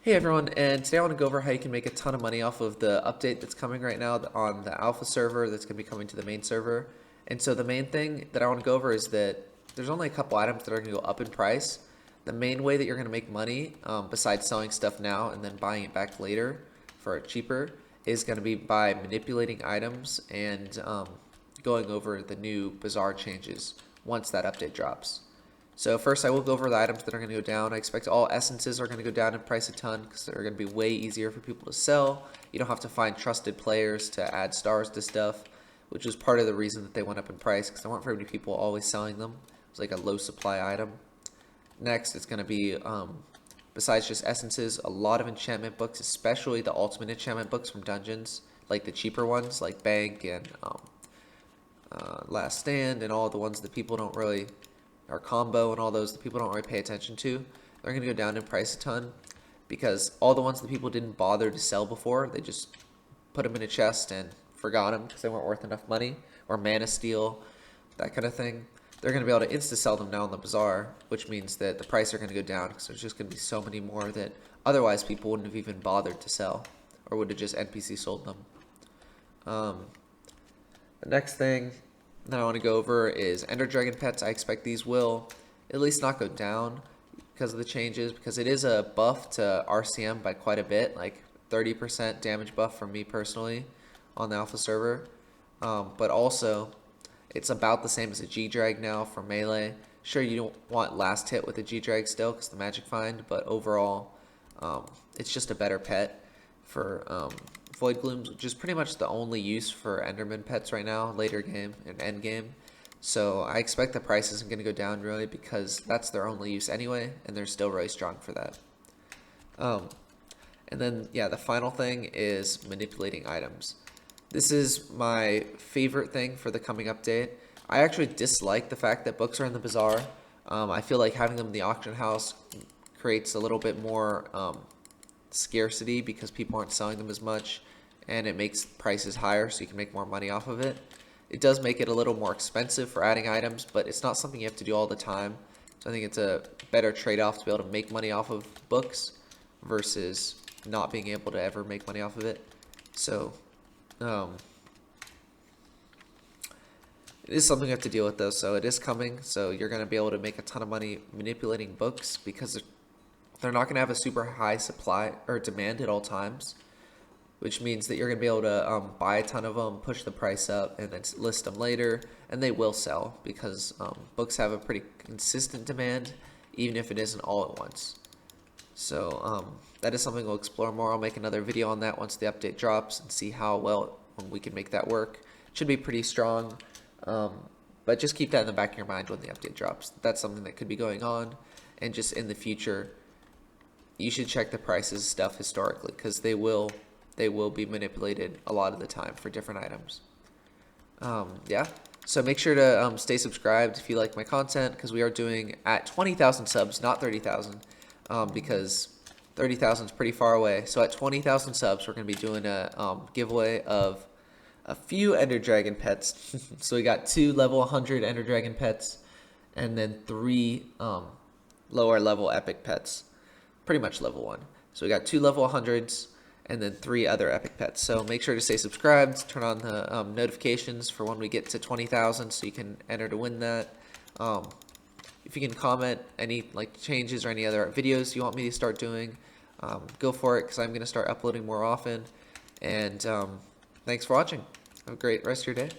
Hey everyone, and today I want to go over how you can make a ton of money off of the update that's coming right now on the alpha server that's going to be coming to the main server. And so the main thing that I want to go over is that there's only a couple items that are going to go up in price. The main way that you're going to make money, besides selling stuff now and then buying it back later for cheaper, is going to be by manipulating items and going over the new bazaar changes once that update drops. So first I will go over the items that are going to go down. I expect all essences are going to go down in price a ton because they're going to be way easier for people to sell. You don't have to find trusted players to add stars to stuff, which was part of the reason that they went up in price because there weren't very many people always selling them. It was like a low supply item. Next, it's going to be, besides just essences, a lot of enchantment books, especially the ultimate enchantment books from dungeons, like the cheaper ones like Bank and Last Stand and all the ones that people don't really, or Combo and all those that people don't really pay attention to. They're going to go down in price a ton because all the ones that people didn't bother to sell before, they just put them in a chest and forgot them because they weren't worth enough money, or Mana Steel, that kind of thing. They're going to be able to insta-sell them now in the bazaar, which means that the price are going to go down because there's just going to be so many more that otherwise people wouldn't have even bothered to sell or would have just NPC sold them. The next thing that I want to go over is Ender Dragon pets. I expect these will at least not go down because of the changes, because it is a buff to RCM by quite a bit, like 30% damage buff from me personally on the alpha server. But also, it's about the same as a G-Drag now for melee. Sure, you don't want last hit with a G-Drag still because the magic find, but overall, it's just a better pet for Void Glooms, which is pretty much the only use for Enderman pets right now, later game and end game. So I expect the price isn't going to go down really because that's their only use anyway, and they're still really strong for that. And then, yeah, the final thing is manipulating items. This is my favorite thing for the coming update. I actually dislike the fact that books are in the bazaar. I feel like having them in the auction house creates a little bit more scarcity because people aren't selling them as much, and it makes prices higher so you can make more money off of it. It does make it a little more expensive for adding items, but it's not something you have to do all the time. So I think it's a better trade-off to be able to make money off of books versus not being able to ever make money off of it. So it is something you have to deal with though, so it is coming. So you're going to be able to make a ton of money manipulating books because they're not going to have a super high supply or demand at all times, which means that you're going to be able to buy a ton of them, push the price up, and then list them later, and they will sell because books have a pretty consistent demand, even if it isn't all at once. So that is something we'll explore more. I'll make another video on that once the update drops and see how well we can make that work. It should be pretty strong, but just keep that in the back of your mind when the update drops. That's something that could be going on, and just in the future, you should check the prices stuff historically because they will be manipulated a lot of the time for different items. Yeah, so make sure to stay subscribed if you like my content because we are doing at 20,000 subs, not 30,000, because 30,000 is pretty far away. So at 20,000 subs, we're going to be doing a giveaway of a few Ender Dragon pets. So we got 2 level 100 Ender Dragon pets and then 3 lower level epic pets. Pretty much level 1. So we got 2 level 100s and then 3 other epic pets. So make sure to stay subscribed, turn on the notifications for when we get to 20,000 so you can enter to win that. If you can comment any changes or any other videos you want me to start doing, go for it because I'm going to start uploading more often. And thanks for watching. Have a great rest of your day.